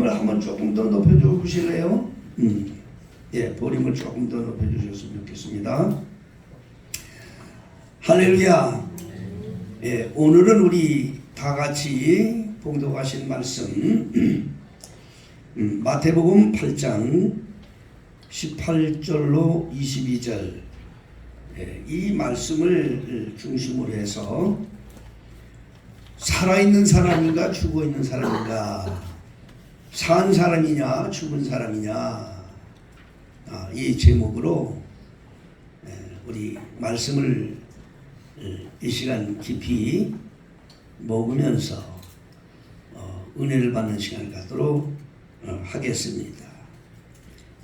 볼륨을 한번 조금 더 높여줘 보실래요? 예, 볼륨을 조금 더 높여주셨으면 좋겠습니다. 할렐루야. 예, 오늘은 우리 다 같이 봉독하신 말씀 마태복음 8장 18절로 22절 이 말씀을 중심으로 해서 살아있는 사람인가 죽어있는 사람인가, 산 사람이냐 죽은 사람이냐, 이 제목으로 우리 말씀을 이 시간 깊이 먹으면서 은혜를 받는 시간을 갖도록 하겠습니다.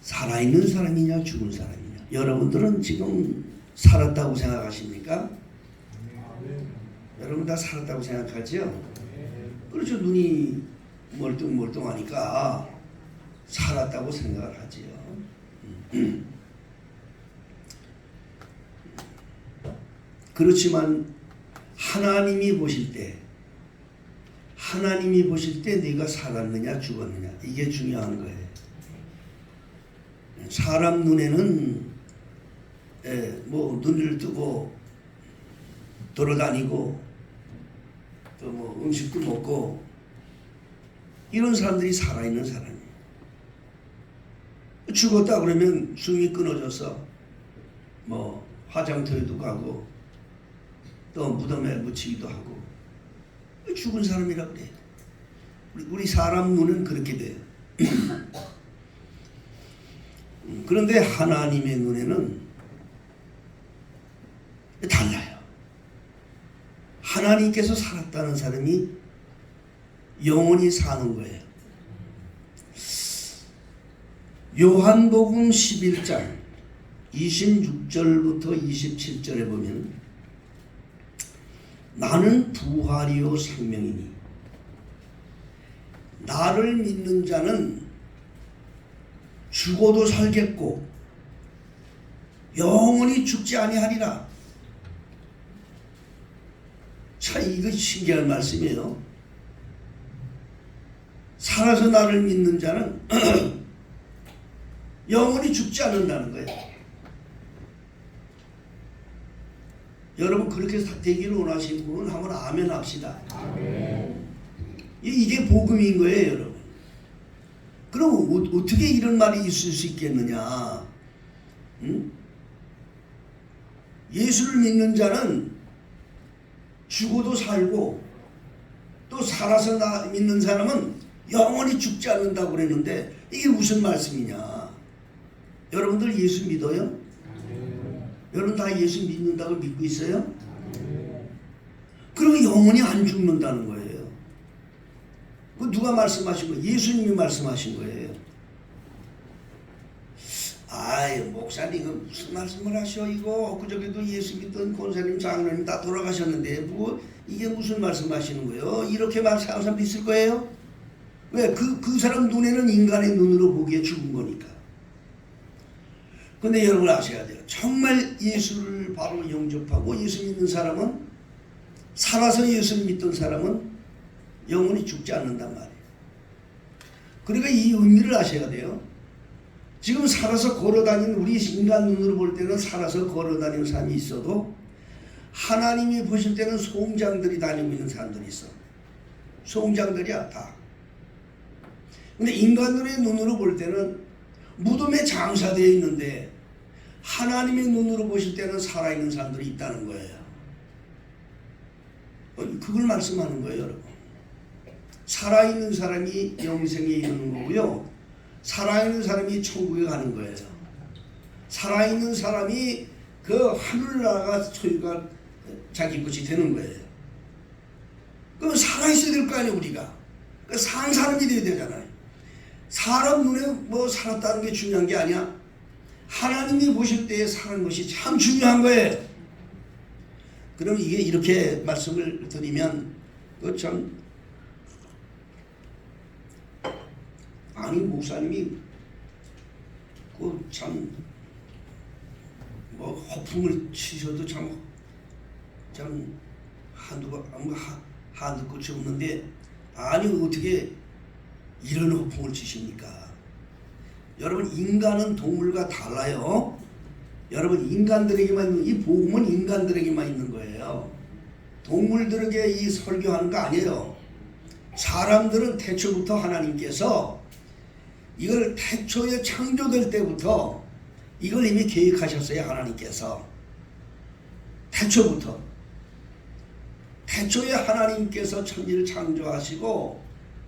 살아있는 사람이냐 죽은 사람이냐, 여러분들은 지금 살았다고 생각하십니까? 여러분 다 살았다고 생각하죠? 그렇죠. 눈이 멀뚱멀뚱하니까 살았다고 생각을 하지요. 그렇지만 하나님이 보실 때 네가 살았느냐 죽었느냐, 이게 중요한 거예요. 사람 눈에는 뭐 눈을 뜨고 돌아다니고 또 뭐 음식도 먹고 이런 사람들이 살아있는 사람이에요. 죽었다 그러면 숨이 끊어져서 뭐 화장터에도 가고 또 무덤에 묻히기도 하고 죽은 사람이라 그래요. 우리 사람 눈은 그렇게 돼요. 그런데 하나님의 눈에는 달라요. 하나님께서 살았다는 사람이 영원히 사는 거예요. 요한복음 11장 26절부터 27절에 보면 나는 부활이요 생명이니 나를 믿는 자는 죽어도 살겠고 영원히 죽지 아니하리라. 참 이거 신기한 말씀이에요. 살아서 나를 믿는 자는 영원히 죽지 않는다는 거예요. 여러분 그렇게 되기를 원하시는 분은 한번 아멘 합시다. 아멘. 이게 복음인 거예요, 여러분. 그럼 어떻게 이런 말이 있을 수 있겠느냐? 예수를 믿는 자는 죽어도 살고 또 살아서 믿는 사람은 영원히 죽지 않는다고 그랬는데 이게 무슨 말씀이냐? 여러분들 예수 믿어요? 여러분 다 예수 믿는다고 믿고 있어요? 그러면 영원히 안 죽는다는 거예요. 그 누가 말씀하신 거예요? 예수님이 말씀하신 거예요. 아이 목사님 무슨 말씀을 하셔? 이거 엊그저께도 예수 믿던 권사님 장로님 다 돌아가셨는데 뭐 이게 무슨 말씀하시는 거예요? 이렇게 말하는 사람 있을 거예요? 왜? 그 사람 눈에는 인간의 눈으로 보기에 죽은 거니까. 근데 여러분 아셔야 돼요. 정말 예수를 바로 영접하고 예수 믿는 사람은, 살아서 예수를 믿던 사람은 영원히 죽지 않는단 말이에요. 그러니까 이 의미를 아셔야 돼요. 지금 살아서 걸어다니는, 우리 인간 눈으로 볼 때는 살아서 걸어다니는 사람이 있어도 하나님이 보실 때는 송장들이 다니고 있는 사람들이 있어. 송장들이야 다. 근데 인간의 눈으로 볼 때는 무덤에 장사되어 있는데 하나님의 눈으로 보실 때는 살아있는 사람들이 있다는 거예요. 그걸 말씀하는 거예요, 여러분. 살아있는 사람이 영생에 이르는 거고요, 살아있는 사람이 천국에 가는 거예요. 살아있는 사람이 그 하늘나라가 소유가 자기 것이 되는 거예요. 그럼 살아있어야 될 거 아니에요, 우리가. 그러니까 산 사람이 돼야 되잖아요. 사람 눈에 뭐 살았다는 게 중요한 게 아니야. 하나님이 보실 때에 사는 것이 참 중요한 거예요. 그럼 이게 이렇게 말씀을 드리면 그 참, 아니 목사님이 그 참 뭐 허풍을 치셔도 참 한두 끝이 없는데, 아니 어떻게 이런 허풍을 치십니까? 여러분, 인간은 동물과 달라요. 여러분, 인간들에게만 있는, 이 복음은 인간들에게만 있는 거예요. 동물들에게 이 설교하는 거 아니에요. 사람들은 태초부터 하나님께서 이걸 태초에 창조될 때부터 이걸 이미 계획하셨어요. 하나님께서 태초부터. 태초에 하나님께서 천지를 창조하시고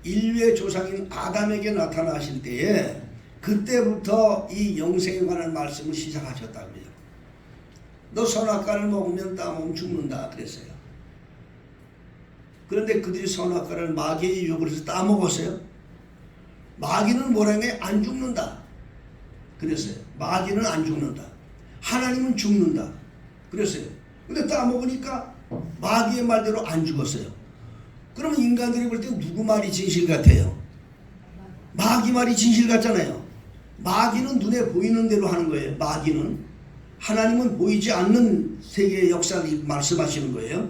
인류의 조상인 아담에게 나타나실 때에 그때부터 이 영생에 관한 말씀을 시작하셨다고요. 너 선악과를 먹으면 따먹으면 죽는다 그랬어요. 그런데 그들이 선악과를 마귀의 유혹을 해서 따먹었어요. 마귀는 뭐라는 게 안 죽는다 그랬어요. 마귀는 안 죽는다. 하나님은 죽는다 그랬어요. 근데 따먹으니까 마귀의 말대로 안 죽었어요. 그러면 인간들이 볼 때 누구 말이 진실 같아요? 마귀 말이 진실 같잖아요. 마귀는 눈에 보이는 대로 하는 거예요. 마귀는. 하나님은 보이지 않는 세계의 역사를 말씀하시는 거예요.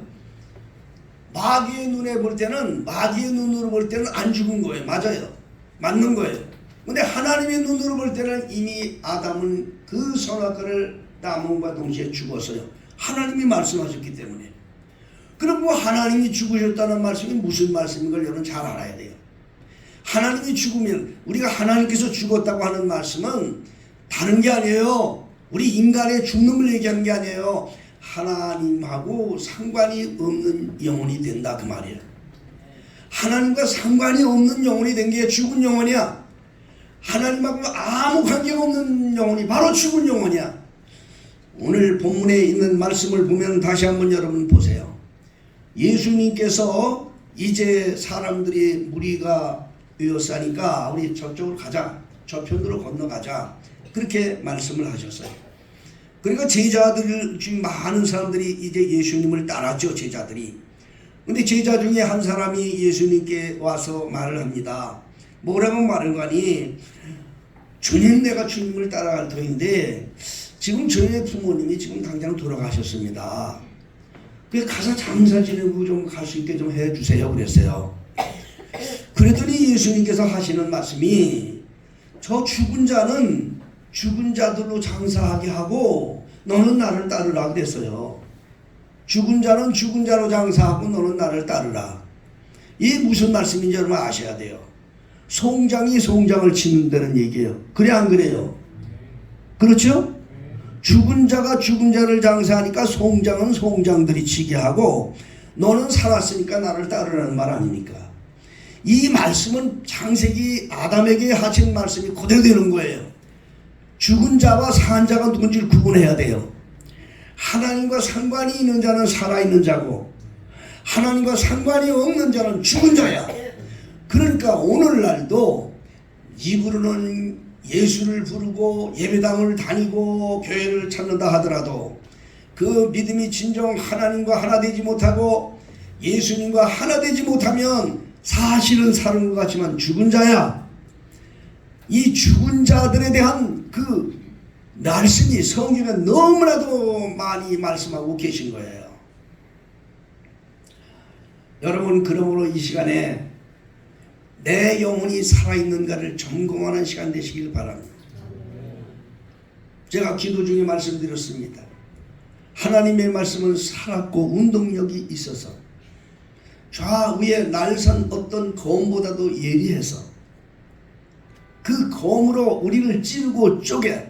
마귀의 눈에 볼 때는, 마귀의 눈으로 볼 때는 안 죽은 거예요. 맞아요. 맞는 거예요. 근데 하나님의 눈으로 볼 때는 이미 아담은 그 선악과를 따먹음과 동시에 죽었어요. 하나님이 말씀하셨기 때문에. 그럼 뭐 하나님이 죽으셨다는 말씀이 무슨 말씀인 걸 여러분 잘 알아야 돼요. 하나님이 죽으면, 우리가 하나님께서 죽었다고 하는 말씀은 다른 게 아니에요. 우리 인간의 죽음을 얘기하는 게 아니에요. 하나님하고 상관이 없는 영혼이 된다 그 말이에요. 하나님과 상관이 없는 영혼이 된 게 죽은 영혼이야. 하나님하고 아무 관계가 없는 영혼이 바로 죽은 영혼이야. 오늘 본문에 있는 말씀을 보면 다시 한번 여러분 보세요. 예수님께서 이제 사람들이 무리가 되었으니까 우리 저쪽으로 가자, 저편으로 건너가자, 그렇게 말씀을 하셨어요. 그러니까 제자들 중에 많은 사람들이 이제 예수님을 따랐죠. 제자들이. 근데 제자 중에 한 사람이 예수님께 와서 말을 합니다. 뭐라고 말을 하니, 주님, 내가 주님을 따라갈 터인데 지금 저희 부모님이 지금 당장 돌아가셨습니다. 그래서 가서 장사 지내고 좀 갈 수 있게 좀 해주세요 그랬어요. 그랬더니 예수님께서 하시는 말씀이, 저 죽은 자는 죽은 자들로 장사하게 하고 너는 나를 따르라 그랬어요. 죽은 자는 죽은 자로 장사하고 너는 나를 따르라. 이게 무슨 말씀인지 여러분 아셔야 돼요. 송장이 송장을 치는다는 얘기예요. 그래 안 그래요? 그렇죠? 죽은 자가 죽은 자를 장사하니까 송장은 송장들이 치게 하고 너는 살았으니까 나를 따르라는 말 아닙니까? 이 말씀은 창세기 아담에게 하신 말씀이 그대로 되는 거예요. 죽은 자와 산 자가 누군지를 구분해야 돼요. 하나님과 상관이 있는 자는 살아있는 자고 하나님과 상관이 없는 자는 죽은 자야. 그러니까 오늘날도 입으로는 예수를 부르고 예배당을 다니고 교회를 찾는다 하더라도 그 믿음이 진정 하나님과 하나 되지 못하고 예수님과 하나 되지 못하면 사실은 사는 것 같지만 죽은 자야. 이 죽은 자들에 대한 그 말씀이 성경에 너무나도 많이 말씀하고 계신 거예요. 여러분, 그러므로 이 시간에 내 영혼이 살아있는가를 점검하는 시간 되시길 바랍니다. 제가 기도 중에 말씀드렸습니다. 하나님의 말씀은 살았고 운동력이 있어서 좌우에 날선 어떤 검보다도 예리해서 그 검으로 우리를 찌르고 쪼개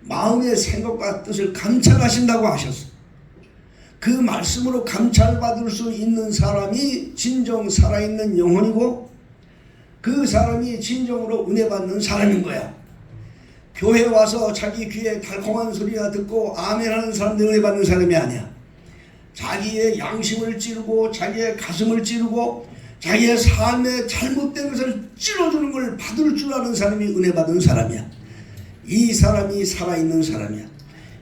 마음의 생각과 뜻을 감찰하신다고 하셨어요. 그 말씀으로 감찰받을 수 있는 사람이 진정 살아있는 영혼이고 그 사람이 진정으로 은혜받는 사람인 거야. 교회 와서 자기 귀에 달콤한 소리나 듣고 아멘하는 사람들 은혜받는 사람이 아니야. 자기의 양심을 찌르고 자기의 가슴을 찌르고 자기의 삶에 잘못된 것을 찔러주는 걸 받을 줄 아는 사람이 은혜받은 사람이야. 이 사람이 살아있는 사람이야.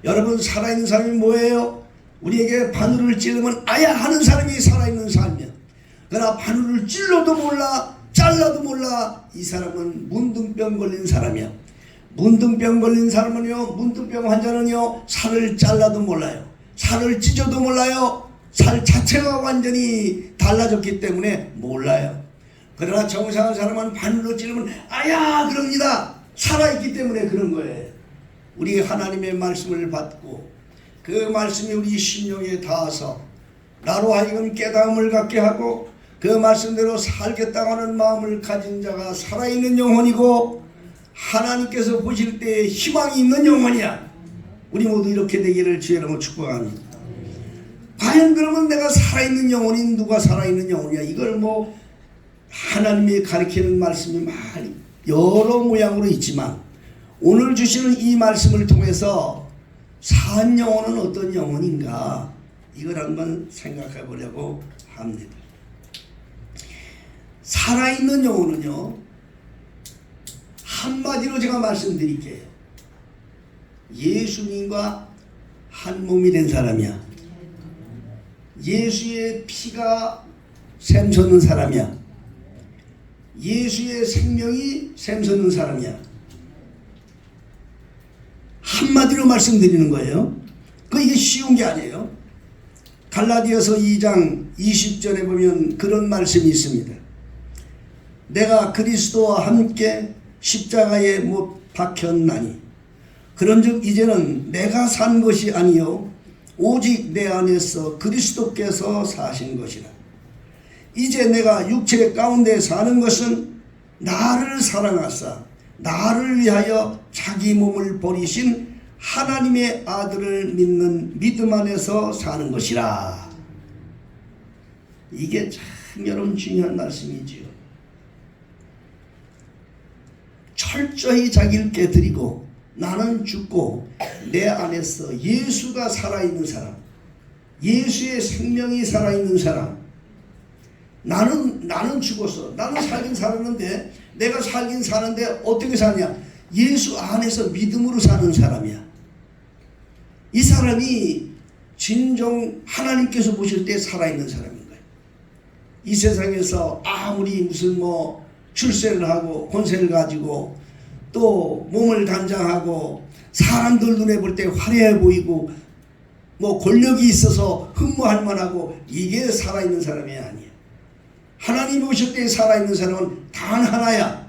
여러분, 살아있는 사람이 뭐예요? 우리에게 바늘을 찌르면 아야 하는 사람이 살아있는 사람이야. 그러나 바늘을 찔러도 몰라 잘라도 몰라 이 사람은 문둥병 걸린 사람이야. 문둥병 걸린 사람은요, 문둥병 환자는요, 살을 잘라도 몰라요. 살을 찢어도 몰라요. 살 자체가 완전히 달라졌기 때문에 몰라요. 그러나 정상한 사람은 바늘로 찌르면 아야 그럽니다. 살아있기 때문에 그런 거예요. 우리 하나님의 말씀을 받고 그 말씀이 우리 심령에 닿아서 나로 하여금 깨달음을 갖게 하고 그 말씀대로 살겠다고 하는 마음을 가진 자가 살아있는 영혼이고 하나님께서 보실 때에 희망이 있는 영혼이야. 우리 모두 이렇게 되기를 주의 이름으로 축복합니다. 과연 그러면 내가 살아있는 영혼이 누가 살아있는 영혼이야? 이걸 뭐 하나님이 가르치는 말씀이 많이 여러 모양으로 있지만 오늘 주시는 이 말씀을 통해서 산 영혼은 어떤 영혼인가 이걸 한번 생각해 보려고 합니다. 살아있는 영혼은요, 한마디로 제가 말씀드릴게요. 예수님과 한 몸이 된 사람이야. 예수의 피가 샘솟는 사람이야. 예수의 생명이 샘솟는 사람이야. 한마디로 말씀드리는 거예요. 이게 쉬운 게 아니에요. 갈라디아서 2장 20절에 보면 그런 말씀이 있습니다. 내가 그리스도와 함께 십자가에 못 박혔나니 그런즉 이제는 내가 산 것이 아니요 오직 내 안에서 그리스도께서 사신 것이라. 이제 내가 육체 가운데 사는 것은 나를 사랑하사 나를 위하여 자기 몸을 버리신 하나님의 아들을 믿는 믿음 안에서 사는 것이라. 이게 참 여러분 중요한 말씀이지요. 철저히 자기를 깨뜨리고 나는 죽고 내 안에서 예수가 살아있는 사람, 예수의 생명이 살아있는 사람. 나는 죽었어. 나는 살긴 살았는데 내가 살긴 사는데 어떻게 사냐? 예수 안에서 믿음으로 사는 사람이야. 이 사람이 진정 하나님께서 보실 때 살아있는 사람인 거예요. 이 세상에서 아무리 무슨 뭐 출세를 하고 권세를 가지고 또 몸을 단장하고 사람들 눈에 볼 때 화려해 보이고 뭐 권력이 있어서 흠모할 만하고 이게 살아있는 사람이 아니야. 하나님 보실 때 살아있는 사람은 단 하나야.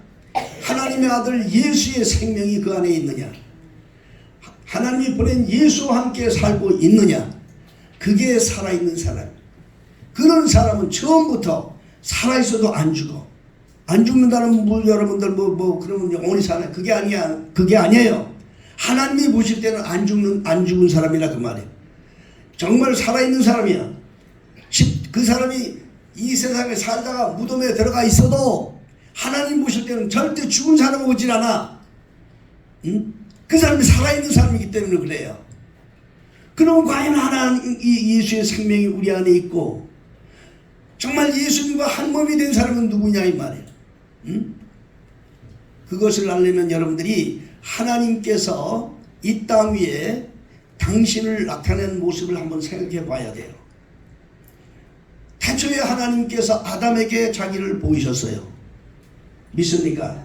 하나님의 아들 예수의 생명이 그 안에 있느냐, 하나님이 보낸 예수와 함께 살고 있느냐, 그게 살아있는 사람. 그런 사람은 처음부터 살아있어도 안 죽어. 안 죽는다는 여러분들 그러면 영원히 사나? 그게 아니야. 그게 아니에요. 하나님이 보실 때는 안 죽은 사람이라 그 말이에요. 정말 살아있는 사람이야. 그 사람이 이 세상에 살다가 무덤에 들어가 있어도 하나님 보실 때는 절대 죽은 사람 오질 않아. 응? 그 사람이 살아있는 사람이기 때문에 그래요. 그럼 과연 하나님 이 예수의 생명이 우리 안에 있고 정말 예수님과 한 몸이 된 사람은 누구냐 이 말이에요. 응? 그것을 알려면 여러분들이 하나님께서 이 땅 위에 당신을 나타낸 모습을 한번 생각해 봐야 돼요. 태초에 하나님께서 아담에게 자기를 보이셨어요. 믿습니까?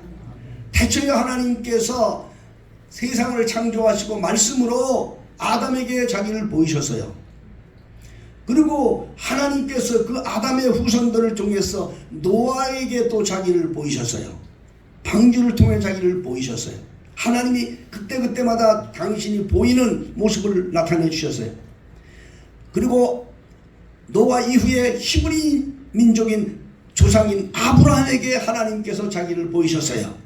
태초에 하나님께서 세상을 창조하시고 말씀으로 아담에게 자기를 보이셨어요. 그리고 하나님께서 그 아담의 후손들을 통해서 노아에게 또 자기를 보이셨어요. 방주를 통해 자기를 보이셨어요. 하나님이 그때그때마다 당신이 보이는 모습을 나타내 주셨어요. 그리고 노아 이후에 히브리 민족인 조상인 아브라함에게 하나님께서 자기를 보이셨어요.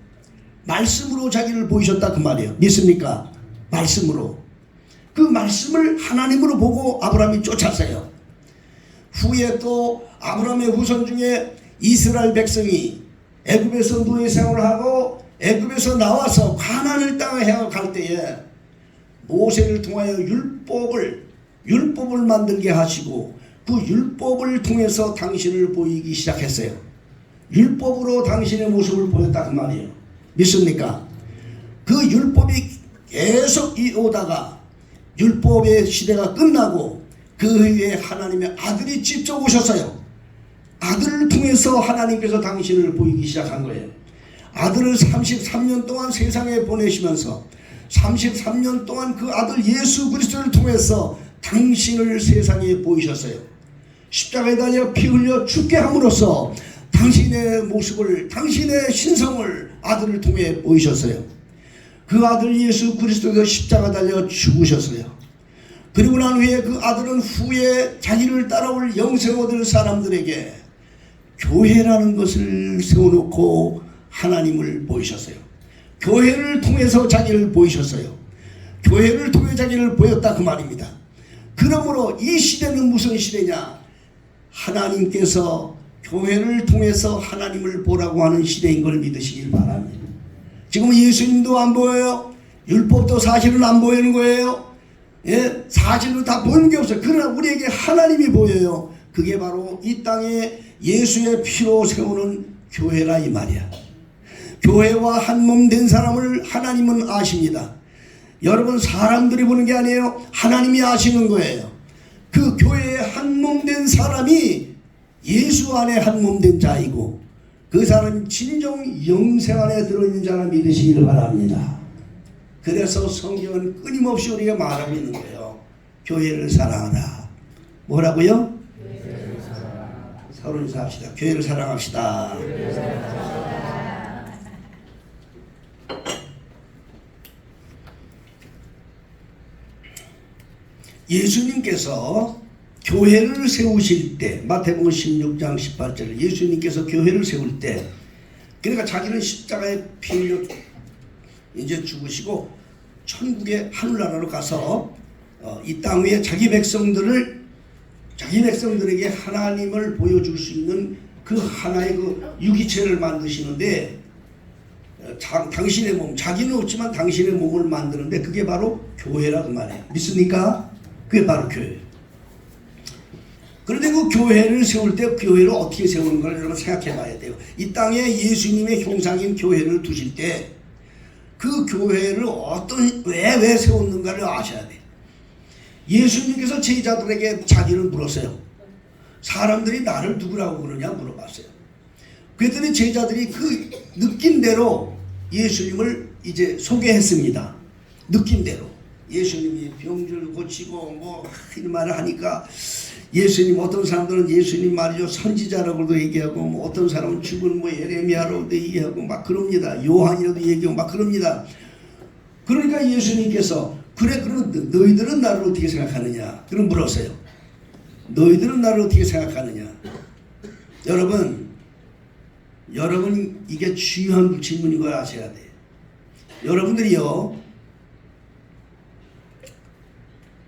말씀으로 자기를 보이셨다 그 말이에요. 믿습니까? 말씀으로. 그 말씀을 하나님으로 보고 아브라함이 쫓았어요. 후에 또 아브라함의 후손 중에 이스라엘 백성이 애굽에서 노예 생활을 하고 애굽에서 나와서 가나안을 땅에 해갈 때에 모세를 통하여 율법을 만들게 하시고 그 율법을 통해서 당신을 보이기 시작했어요. 율법으로 당신의 모습을 보였다 그 말이에요. 믿습니까? 그 율법이 계속 오다가 율법의 시대가 끝나고 그 후에 하나님의 아들이 직접 오셨어요. 아들을 통해서 하나님께서 당신을 보이기 시작한 거예요. 아들을 33년 동안 세상에 보내시면서 33년 동안 그 아들 예수 그리스도를 통해서 당신을 세상에 보이셨어요. 십자가에 달려 피 흘려 죽게 함으로써 당신의 모습을, 당신의 신성을 아들을 통해 보이셨어요. 그 아들 예수 그리스도께서 십자가 달려 죽으셨어요. 그리고 난 후에 그 아들은 후에 자기를 따라올 영생 얻을 사람들에게 교회라는 것을 세워놓고 하나님을 보이셨어요. 교회를 통해서 자기를 보이셨어요. 교회를 통해 자기를 보였다 그 말입니다. 그러므로 이 시대는 무슨 시대냐? 하나님께서 교회를 통해서 하나님을 보라고 하는 시대인 걸 믿으시길 바랍니다. 지금 예수님도 안 보여요. 율법도 사실은 안 보이는 거예요. 예, 사실은 다 보이는 게 없어요. 그러나 우리에게 하나님이 보여요. 그게 바로 이 땅에 예수의 피로 세우는 교회라 이 말이야. 교회와 한 몸 된 사람을 하나님은 아십니다. 여러분, 사람들이 보는 게 아니에요. 하나님이 아시는 거예요. 그 교회에 한 몸 된 사람이 예수 안에 한 몸 된 자이고, 그 사람이 진정 영생 안에 들어있는 자라 믿으시기를 바랍니다. 그래서 성경은 끊임없이 우리가 말하고 있는 거예요. 교회를 사랑하라. 뭐라고요? 서로 인사합시다. 교회를 사랑합시다. 예수님께서 교회를 세우실 때, 마태복음 16장 18절, 예수님께서 교회를 세울 때, 그러니까 자기는 십자가에 피 흘려 이제 죽으시고 천국의 하늘나라로 가서 이 땅 위에 자기 백성들에게 하나님을 보여줄 수 있는 그 하나의 그 유기체를 만드시는데, 당신의 몸, 자기는 없지만 당신의 몸을 만드는데 그게 바로 교회라 그 말이에요. 믿습니까? 그게 바로 교회예요. 그런데 그 교회를 세울 때 교회를 어떻게 세우는 걸 여러분 생각해 봐야 돼요. 이 땅에 예수님의 형상인 교회를 두실 때 그 교회를 왜 세웠는가를 아셔야 돼요. 예수님께서 제자들에게 자기를 물었어요. 사람들이 나를 누구라고 그러냐 물어봤어요. 그랬더니 제자들이 그 느낀 대로 예수님을 이제 소개했습니다. 느낀 대로. 예수님이 병을 고치고 뭐 이런 말을 하니까 예수님, 어떤 사람들은 예수님 말이죠 선지자라고도 얘기하고, 뭐 어떤 사람은 죽은 뭐 예레미야라고도 얘기하고 막 그럽니다. 요한이라도 얘기하고 막 그럽니다. 그러니까 예수님께서 그래, 그럼 너희들은 나를 어떻게 생각하느냐? 그럼 물었어요. 너희들은 나를 어떻게 생각하느냐? 여러분 이게 중요한 질문인 걸 아셔야 돼요. 여러분들이요,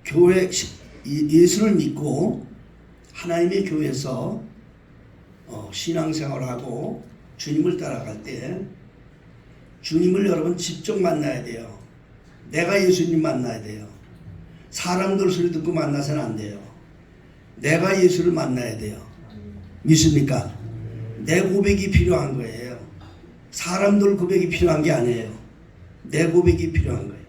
교회 예수를 믿고 하나님의 교회에서 신앙생활을 하고 주님을 따라갈 때 주님을 여러분 직접 만나야 돼요. 내가 예수님 만나야 돼요. 사람들 소리 듣고 만나서는 안 돼요. 내가 예수를 만나야 돼요. 믿습니까? 내 고백이 필요한 거예요. 사람들 고백이 필요한 게 아니에요. 내 고백이 필요한 거예요.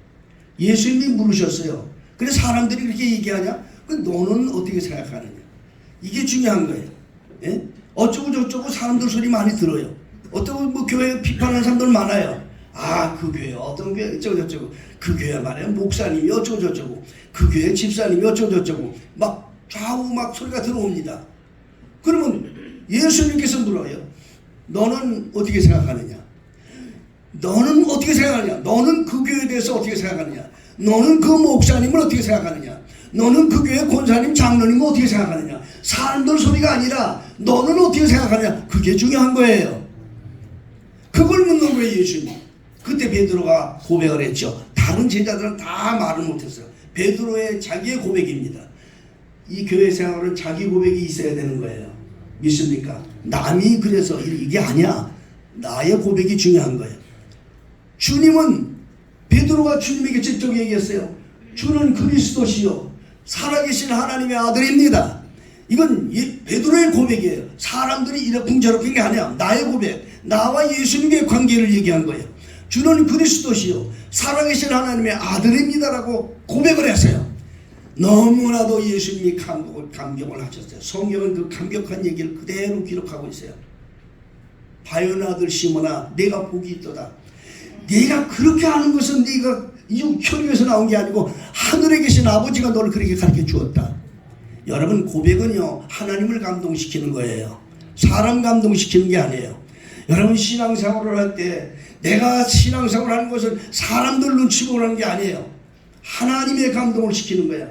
예수님이 물으셨어요. 그래, 사람들이 그렇게 얘기하냐? 그 너는 어떻게 생각하느냐? 이게 중요한 거예요. 예? 어쩌고 저쩌고 사람들 소리 많이 들어요. 어쩌고 뭐 교회 비판하는 사람들 많아요. 아, 그 교회 어떤 교회 어쩌고 저쩌고, 그 교회 말이야 목사님이 어쩌고 저쩌고, 그 교회 집사님이 어쩌고 저쩌고, 막 좌우 막 소리가 들어옵니다. 그러면 예수님께서 물어요. 너는 어떻게 생각하느냐? 너는 어떻게 생각하느냐? 너는 그 교회에 대해서 어떻게 생각하느냐? 너는 그 목사님을 어떻게 생각하느냐? 너는 그 교회 권사님, 장로님을 어떻게 생각하느냐? 사람들 소리가 아니라 너는 어떻게 생각하느냐? 그게 중요한 거예요. 그걸 묻는 거예요, 예수님. 그때 베드로가 고백을 했죠. 다른 제자들은 다 말을 못했어요. 베드로의 자기의 고백입니다. 이 교회 생활은 자기 고백이 있어야 되는 거예요. 믿습니까? 남이 그래서 이게 아니야. 나의 고백이 중요한 거예요. 주님은, 베드로가 주님에게 직접 얘기했어요. 주는 그리스도시요 살아계신 하나님의 아들입니다. 이건 베드로의 고백이에요. 사람들이 이러쿵저러쿵 게 아니야. 나의 고백, 나와 예수님의 관계를 얘기한 거예요. 주는 그리스도시요 살아계신 하나님의 아들입니다라고 고백을 했어요. 너무나도 예수님이 감격을 하셨어요. 성경은 그 감격한 얘기를 그대로 기록하고 있어요. 바요나 아들 시몬아, 내가 복이 있도다. 네가 그렇게 하는 것은 네가 혈육에서 나온 게 아니고 하늘에 계신 아버지가 너를 그렇게 가르쳐 주었다. 여러분, 고백은요 하나님을 감동시키는 거예요. 사람 감동시키는 게 아니에요. 여러분 신앙생활을 할 때 내가 신앙생활을 하는 것은 사람들 눈치 보라는 게 아니에요. 하나님의 감동을 시키는 거야.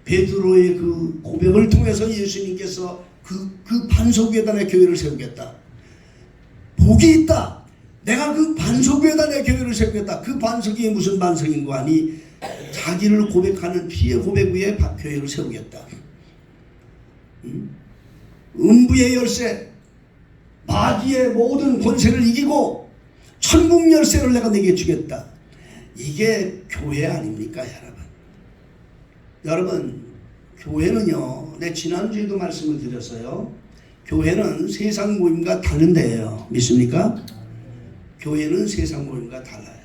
베드로의 그 고백을 통해서 예수님께서 그 반석 위에다 내 교회를 세우겠다. 복이 있다. 내가 그 반석 위에다 내 교회를 세우겠다. 그 반석이 무슨 반석인 거 아니? 자기를 고백하는 피의 고백 위에 교회를 세우겠다. 음부의 열쇠, 마귀의 모든 권세를 이기고 천국 열쇠를 내가 내게 주겠다. 이게 교회 아닙니까, 여러분? 여러분, 교회는요, 내 지난주에도 말씀을 드렸어요. 교회는 세상 모임과 다른 데예요. 믿습니까? 교회는 세상 모임과 달라요.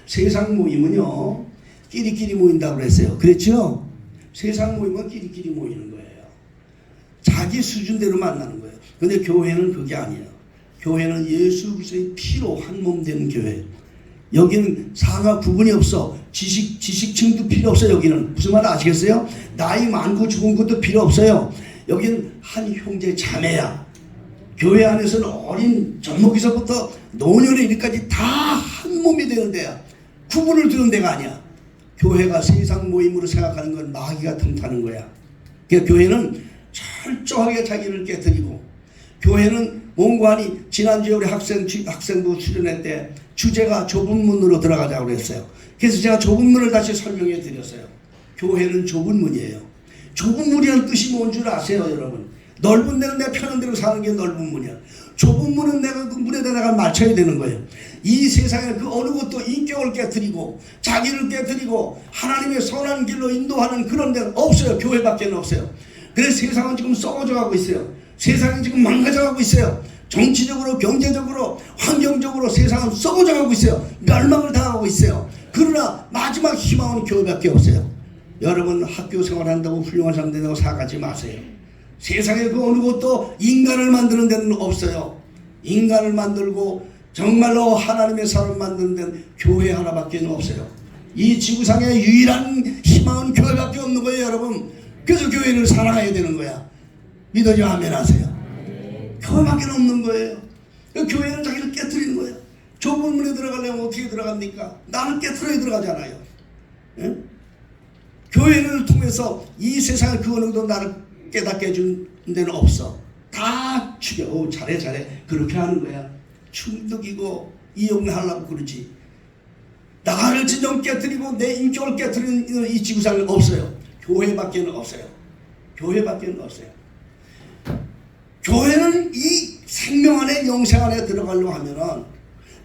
세상 모임은요, 끼리끼리 모인다고 그랬어요. 그랬죠? 세상 모임은 끼리끼리 모이는 거예요. 자기 수준대로 만나는 거예요. 근데 교회는 그게 아니에요. 교회는 예수 그리스도의 피로 한 몸 되는 교회. 여기는 상하 구분이 없어. 지식층도 필요 없어요. 여기는 무슨 말 아시겠어요? 나이 많고 적은 것도 필요 없어요. 여기는 한 형제 자매야. 교회 안에서는 어린 젖먹이서부터 노년에 이르기까지 다 한 몸이 되는 데야. 구분을 두는 데가 아니야. 교회가 세상 모임으로 생각하는 건 마귀가 틈타는 거야. 그러니까 교회는 철저하게 자기를 깨뜨리고, 교회는 몽관이 지난주에 우리 학생부 수련회 때 주제가 좁은 문으로 들어가자고 그랬어요. 그래서 제가 좁은 문을 다시 설명해 드렸어요. 교회는 좁은 문이에요. 좁은 문이라는 뜻이 뭔 줄 아세요, 여러분? 넓은 데는 내가 편한 대로 사는 게 넓은 문이야. 좁은 문은 내가 그 문에다 내가 맞춰야 되는 거예요. 이 세상에 그 어느 것도 인격을 깨뜨리고 자기를 깨뜨리고 하나님의 선한 길로 인도하는 그런 데는 없어요. 교회밖에 없어요. 그래서 세상은 지금 썩어져 가고 있어요. 세상이 지금 망가져 가고 있어요. 정치적으로, 경제적으로, 환경적으로 세상은 썩어져 가고 있어요. 멸망을 당하고 있어요. 그러나 마지막 희망은 교회밖에 없어요. 여러분 학교 생활한다고 훌륭한 사람 된다고 생각하지 마세요. 세상에 그 어느 것도 인간을 만드는 데는 없어요. 인간을 만들고 정말로 하나님의 사람을 만드는 데는 교회 하나밖에 없어요. 이 지구상의 유일한 희망은 교회밖에 없는 거예요, 여러분. 그래서 교회를 사랑해야 되는 거야. 믿어지 아멘 하세요. 교회밖에 없는 거예요. 교회는 자기를 깨트리는 거예요. 좁은 문에 들어가려면 어떻게 들어갑니까? 나를 깨트려야 들어가잖아요. 예? 교회를 통해서 이 세상의 그 어느 정도 나를 깨닫게 해준 데는 없어. 다 죽여. 잘해. 그렇게 하는 거야. 충덕이고 이용하려고 그러지. 나를 진정 깨뜨리고 내 인격을 깨뜨리는 이 지구상에 없어요. 교회밖에 없어요. 교회밖에 없어요. 교회는 이 생명 안에 영생 안에 들어가려고 하면은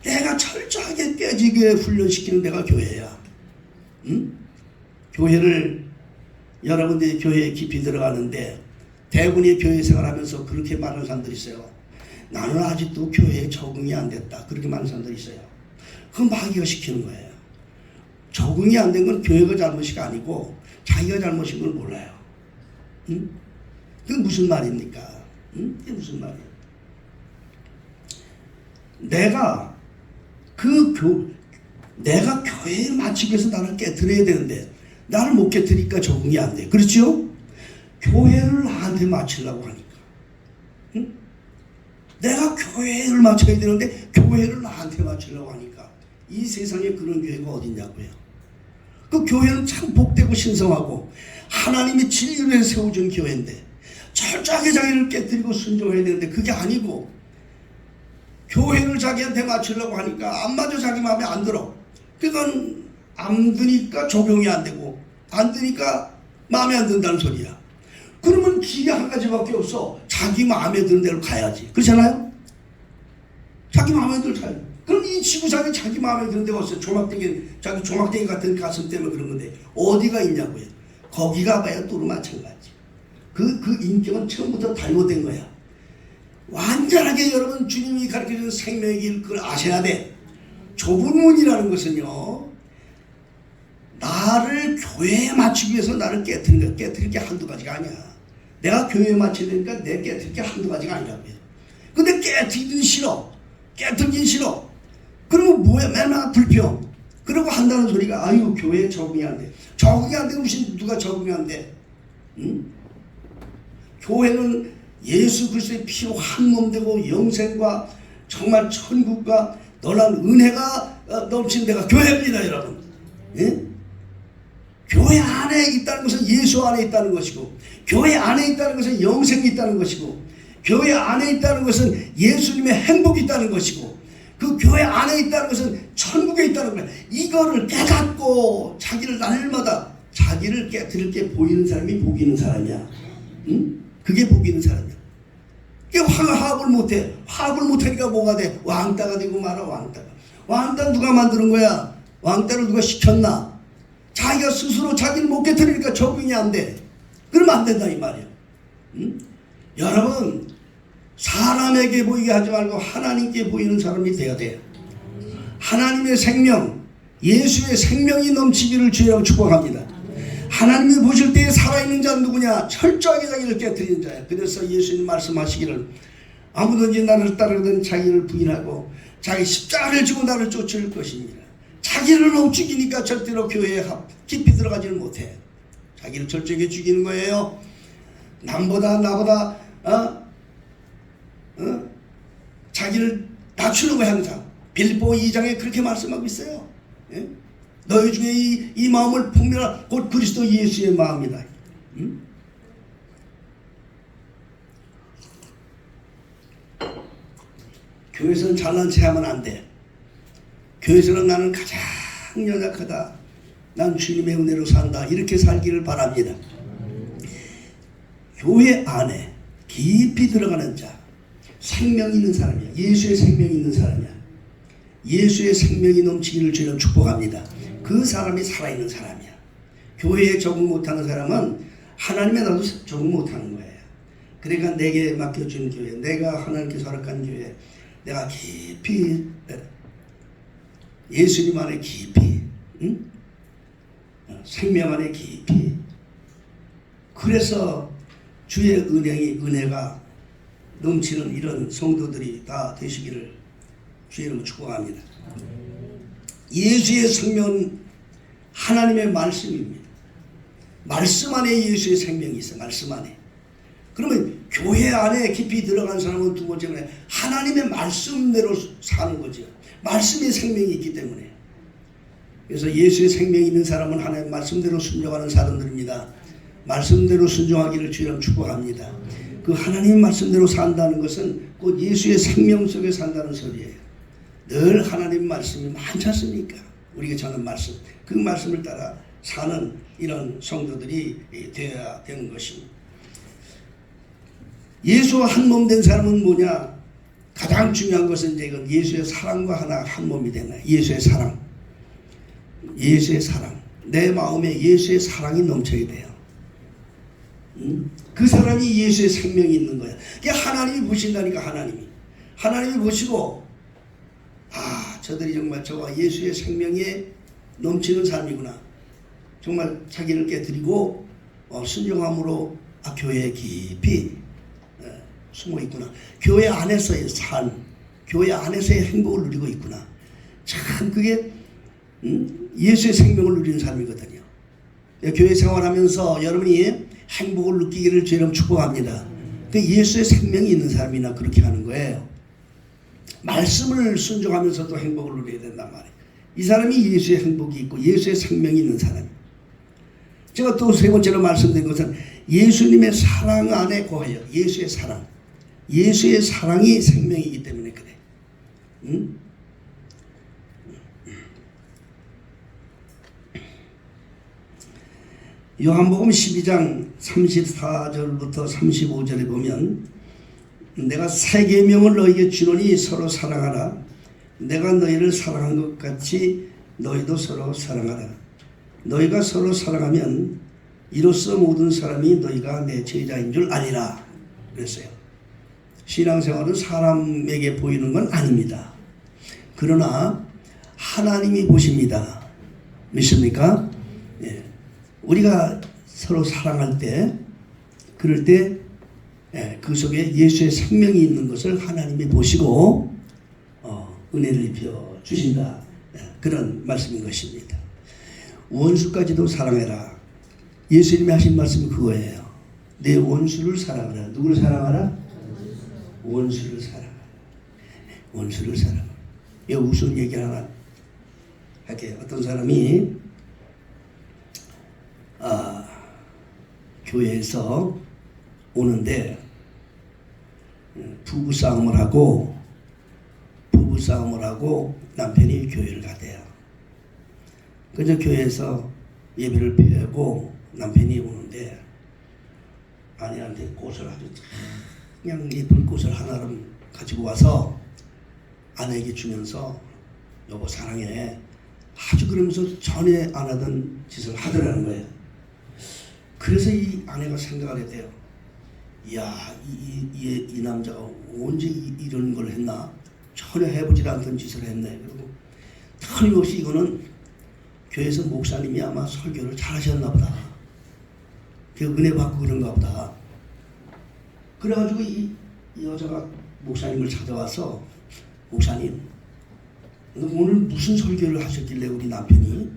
내가 철저하게 깨지게 훈련시키는 데가 교회야. 응? 교회를 여러분들이 교회에 깊이 들어가는데 대부분이 교회 생활하면서 그렇게 많은 사람들이 있어요. 나는 아직도 교회에 적응이 안 됐다. 그렇게 많은 사람들이 있어요. 그건 마귀가 시키는 거예요. 적응이 안 된 건 교회가 잘못이 아니고 자기가 잘못인 걸 몰라요. 응? 그게 무슨 말입니까? 응? 그게 무슨 말이에요? 내가 교회에 마치기 위해서 나를 깨뜨려야 되는데 나를 못 깨뜨리니까 적응이 안 돼. 그렇죠? 교회를 나한테 맞추려고 하니까. 응? 내가 교회를 맞춰야 되는데 교회를 나한테 맞추려고 하니까. 이 세상에 그런 교회가 어딨냐고요. 그 교회는 참 복되고 신성하고 하나님이 진리를 해서 세워준 교회인데 철저하게 자기를 깨뜨리고 순종해야 되는데 그게 아니고 교회를 자기한테 맞추려고 하니까 안 맞아. 자기 마음에 안 들어. 그건 안 드니까 적용이 안 되고 안 드니까 마음에 안 든다는 소리야. 그러면 길이 한 가지밖에 없어. 자기 마음에 드는 데로 가야지. 그렇잖아요? 자기 마음에 들어 가야지. 그럼 이 지구상에 자기 마음에 드는 데가 없어요. 자기 조막대기 같은 가슴 때문에 그런 건데 어디가 있냐고요. 거기 가봐야 또 마찬가지. 그 인격은 처음부터 잘못된 거야. 완전하게 여러분 주님이 가르쳐준 생명의 길 그걸 아셔야 돼. 좁은 문이라는 것은요. 나를 교회에 맞추기 위해서 나를 깨뜨리는 거야. 깨뜨릴 게 한두 가지가 아니야. 내가 교회에 맞추려니까 내 깨뜨릴 게 한두 가지가 아니라고요. 근데 깨뜨리긴 싫어. 깨뜨리긴 싫어. 그러면 뭐야? 맨날 불평. 그러고 한다는 소리가 아유 교회에 적응이 안 돼. 적응이 안 되면 무슨 누가 적응이 안 돼? 응? 교회는 예수 그리스도의 피로 한 몸 되고 영생과 정말 천국과 놀라운 은혜가 넘치는 데가 교회입니다, 여러분. 예? 교회 안에 있다는 것은 예수 안에 있다는 것이고, 교회 안에 있다는 것은 영생이 있다는 것이고, 교회 안에 있다는 것은 예수님의 행복이 있다는 것이고, 그 교회 안에 있다는 것은 천국에 있다는 거예요. 이거를 깨닫고 자기를 날마다 자기를 깨뜨릴 게 보이는 사람이 복 있는 사람이야. 응? 그게 복 있는 사람이야. 이게 화합을 못해. 화합을 못하니까 뭐가 돼? 왕따가 되고 말아. 왕따는 누가 만드는 거야? 왕따를 누가 시켰나? 자기가 스스로 자기를 못 깨뜨리니까 적응이 안 돼. 그러면 안 된다 이 말이야. 응? 여러분, 사람에게 보이게 하지 말고 하나님께 보이는 사람이 되어야 돼요. 하나님의 생명, 예수의 생명이 넘치기를 주여 축복합니다. 하나님이 보실 때에 살아있는 자는 누구냐? 철저하게 자기를 깨뜨리는 자야. 그래서 예수님 말씀하시기를 아무든지 나를 따르든 자기를 부인하고 자기 십자가를 지고 나를 쫓을 것입니다. 자기를 너무 죽이니까 절대로 교회에 깊이 들어가지는 못해. 자기를 철저하게 죽이는 거예요. 남보다 나보다 자기를 낮추는 거야 항상. 빌립보 2장에 그렇게 말씀하고 있어요. 예? 너희 중에 이 마음을 풍미하라. 곧 그리스도 예수의 마음이다. 응? 교회에서는 잘난 체하면 안 돼. 교회에서는 나는 가장 연약하다. 난 주님의 은혜로 산다. 이렇게 살기를 바랍니다. 교회 안에 깊이 들어가는 자, 생명 있는 사람이야. 예수의 생명이 있는 사람이야. 예수의 생명이 넘치기를 주여 축복합니다. 그 사람이 살아있는 사람이야. 교회에 적응 못하는 사람은 하나님의 나도 적응 못하는 거예요. 그러니까 내게 맡겨준 교회, 내가 하나님께서 허락한 교회, 내가 깊이 예수님 안에 깊이, 응? 생명 안에 깊이. 그래서 주의 은혜가 넘치는 이런 성도들이 다 되시기를 주의 이름으로 축복합니다. 예수의 생명은 하나님의 말씀입니다. 말씀 안에 예수의 생명이 있어. 말씀 안에. 그러면 교회 안에 깊이 들어간 사람은 두 번째는 하나님의 말씀대로 사는 거죠. 말씀의 생명이 있기 때문에. 그래서 예수의 생명이 있는 사람은 하나님의 말씀대로 순종하는 사람들입니다. 말씀대로 순종하기를 주여 축복합니다. 그 하나님 말씀대로 산다는 것은 곧 예수의 생명 속에 산다는 소리예요. 늘 하나님 말씀이 많지 않습니까? 우리가 전한 말씀, 그 말씀을 따라 사는 이런 성도들이 되어야 되는 것입니다. 예수와 한 몸 된 사람은 뭐냐? 가장 중요한 것은 이제 이건 예수의 사랑과 하나 한 몸이 되는 거예요. 예수의 사랑. 예수의 사랑. 내 마음에 예수의 사랑이 넘쳐야 돼요. 그 사람이 예수의 생명이 있는 거야. 그게 하나님이 보신다니까. 하나님이 보시고 저들이 정말 저와 예수의 생명에 넘치는 삶이구나. 정말 자기를 깨뜨리고 순종함으로 교회에 깊이 숨어 있구나. 교회 안에서의 삶, 교회 안에서의 행복을 누리고 있구나. 참 그게 예수의 생명을 누리는 삶이거든요. 교회 생활하면서 여러분이 행복을 느끼기를 주님 축복합니다. 그 예수의 생명이 있는 사람이나 그렇게 하는 거예요. 말씀을 순종하면서도 행복을 누려야 된단 말이에요. 이 사람이 예수의 행복이 있고 예수의 생명이 있는 사람. 제가 또 세 번째로 말씀드린 것은 예수님의 사랑 안에 거해요. 예수의 사랑. 예수의 사랑이 생명이기 때문에 그래. 응? 요한복음 12장 34절부터 35절에 보면 내가 새 계명을 너희에게 주노니 서로 사랑하라. 내가 너희를 사랑한 것 같이 너희도 서로 사랑하라. 너희가 서로 사랑하면 이로써 모든 사람이 너희가 내 제자인 줄 아니라 그랬어요. 신앙생활은 사람에게 보이는 건 아닙니다. 그러나 하나님이 보십니다. 믿습니까? 예. 우리가 서로 사랑할 때 그럴 때 그 속에 예수의 생명이 있는 것을 하나님이 보시고 은혜를 입혀 주신다. 그런 말씀인 것입니다. 원수까지도 사랑해라. 예수님이 하신 말씀이 그거예요. 내 원수를 사랑하라. 누구를 사랑하라? 원수를 사랑하라. 원수를 사랑하라. 이 우스운 얘기 하나 할게요. 어떤 사람이 교회에서 오는데 부부싸움을 하고 남편이 교회를 가대요. 그래서 교회에서 예배를 배우고 남편이 오는데 아내한테 꽃을 아주 그냥 예쁜 꽃을 하나를 가지고 와서 아내에게 주면서 여보 사랑해 아주 그러면서 전에 안 하던 짓을 하더라는 거예요. 그래서 이 아내가 생각을 했대요. 이야 이 남자가 언제 이런 걸 했나? 전혀 해보지 않던 짓을 했네. 그리고 틀림없이 이거는 교회에서 목사님이 아마 설교를 잘하셨나 보다. 그 은혜 받고 그런가 보다. 그래가지고 이 여자가 목사님을 찾아와서 목사님 오늘 무슨 설교를 하셨길래 우리 남편이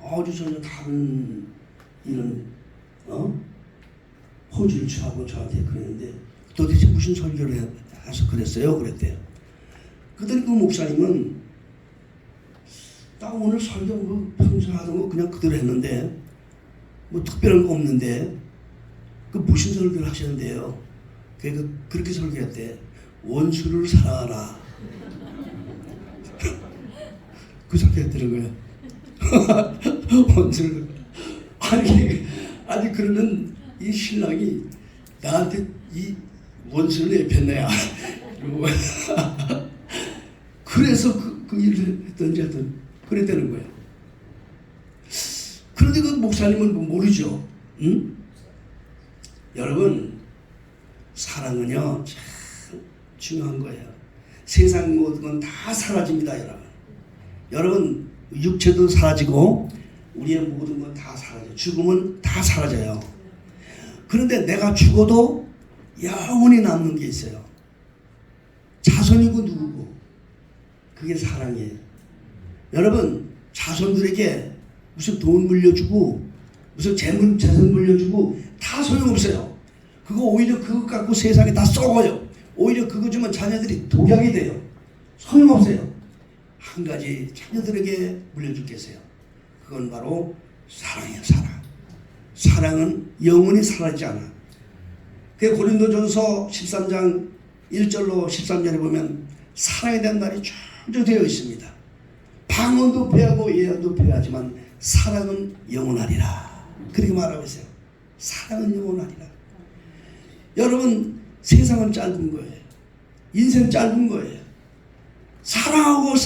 아주 전혀 다른 이런 포즈를 취하고 저한테 그랬는데 도대체 무슨 설교를 해서 그랬어요? 그랬대요. 그랬더니 그 목사님은 나 오늘 설교 뭐 평소 하던 거 그냥 그대로 했는데 뭐 특별한 거 없는데 그 무슨 설교를 하셨는데요? 그렇게 설교했대. 원수를 사랑하라. 그 설교했다는 거야. 원수를 아니 그러면 이 신랑이 나한테 이 원수를 내폈네야. 그래서 그 일을 했던지 하여튼 그랬다는 거야. 그런데 그 목사님은 모르죠. 응? 여러분 사랑은요 참 중요한 거예요. 세상 모든 건 다 사라집니다. 여러분 육체도 사라지고 우리의 모든 건 다 사라져요. 죽음은 다 사라져요. 그런데 내가 죽어도 영원히 남는 게 있어요. 자손이고 누구고 그게 사랑이에요. 여러분 자손들에게 무슨 돈 물려주고 무슨 재산 물려주고 다 소용없어요. 그거 오히려 그거 갖고 세상에 다 썩어요. 오히려 그거 주면 자녀들이 독약이 돼요. 소용없어요. 한 가지 자녀들에게 물려줄 게 있어요. 그건 바로 사랑이에요. 사랑. 사랑은 영원히 사라지지 않아. 그 고린도전서 13장 1절로 13절에 보면 사랑에 대한 말이 쭉 되어 있습니다. 방언도 배하고 예언도 배하지만 사랑은 영원하리라. 그렇게 말하고 있어요. 사랑은 영원하리라. 여러분 세상은 짧은 거예요. 인생 짧은 거예요. 사랑하고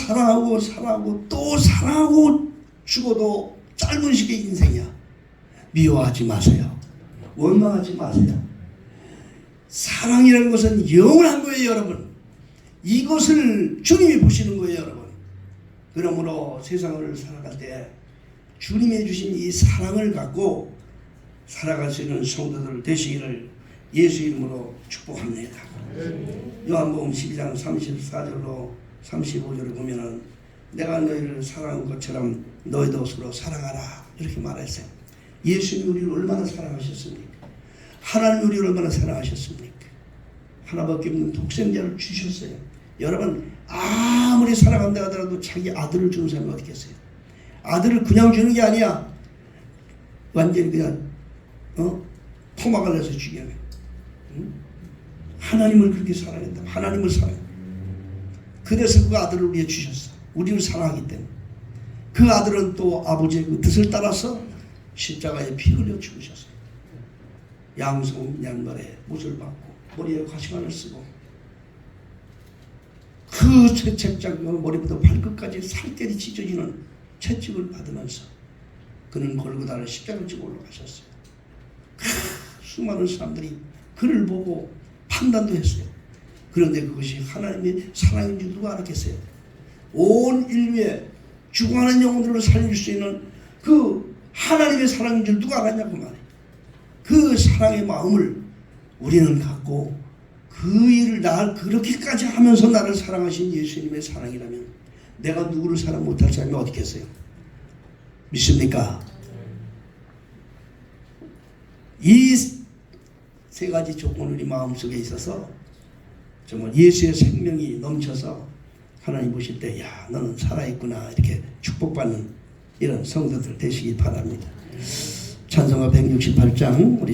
또 사랑하고 죽어도 짧은 시기의 인생이야. 미워하지 마세요. 원망하지 마세요. 사랑이라는 것은 영원한 거예요. 여러분 이것을 주님이 보시는 거예요. 여러분 그러므로 세상을 살아갈 때 주님이 주신 이 사랑을 갖고 살아갈 수 있는 성도들 되시기를 예수 이름으로 축복합니다. 요한복음 12장 34절로 35절을 보면은 내가 너희를 사랑한 것처럼 너희도 서로 사랑하라 이렇게 말했어요. 예수님이 우리를 얼마나 사랑하셨습니까? 하나님 우리를 얼마나 사랑하셨습니까? 하나밖에 없는 독생자를 주셨어요. 여러분 아무리 사랑한다 하더라도 자기 아들을 주는 사람이 어디 있겠어요? 아들을 그냥 주는 게 아니야. 완전히 그냥 토막을 내서 죽여요. 응? 하나님을 그렇게 사랑했다. 하나님을 사랑해. 그래서 그 아들을 위해 주셨어. 우리를 사랑하기 때문에. 그 아들은 또 아버지의 그 뜻을 따라서 십자가에 피 흘려 죽으셨어요. 양손 양발에 못을 박고 머리에 가시관을 쓰고 그 채찍장 머리부터 발끝까지 살결이 찢어지는 채찍을 받으면서 그는 골고다를 십자가를 지고 올라가셨어요. 수많은 사람들이 그를 보고 판단도 했어요. 그런데 그것이 하나님의 사랑인 줄 누가 알았겠어요? 온 인류에 죽어가는 영혼들을 살릴 수 있는 그 하나님의 사랑인 줄 누가 알았냐고 말이에요. 그 사랑의 마음을 우리는 갖고 그 일을 날 그렇게까지 하면서 나를 사랑하신 예수님의 사랑이라면 내가 누구를 사랑 못할 사람이 어디 있겠어요? 믿습니까? 이 세 가지 조건이 우리 마음속에 있어서 정말 예수의 생명이 넘쳐서 하나님 보실 때 야 너는 살아있구나 이렇게 축복받는 이런 성도들 되시기 바랍니다. 찬송가 168장 우리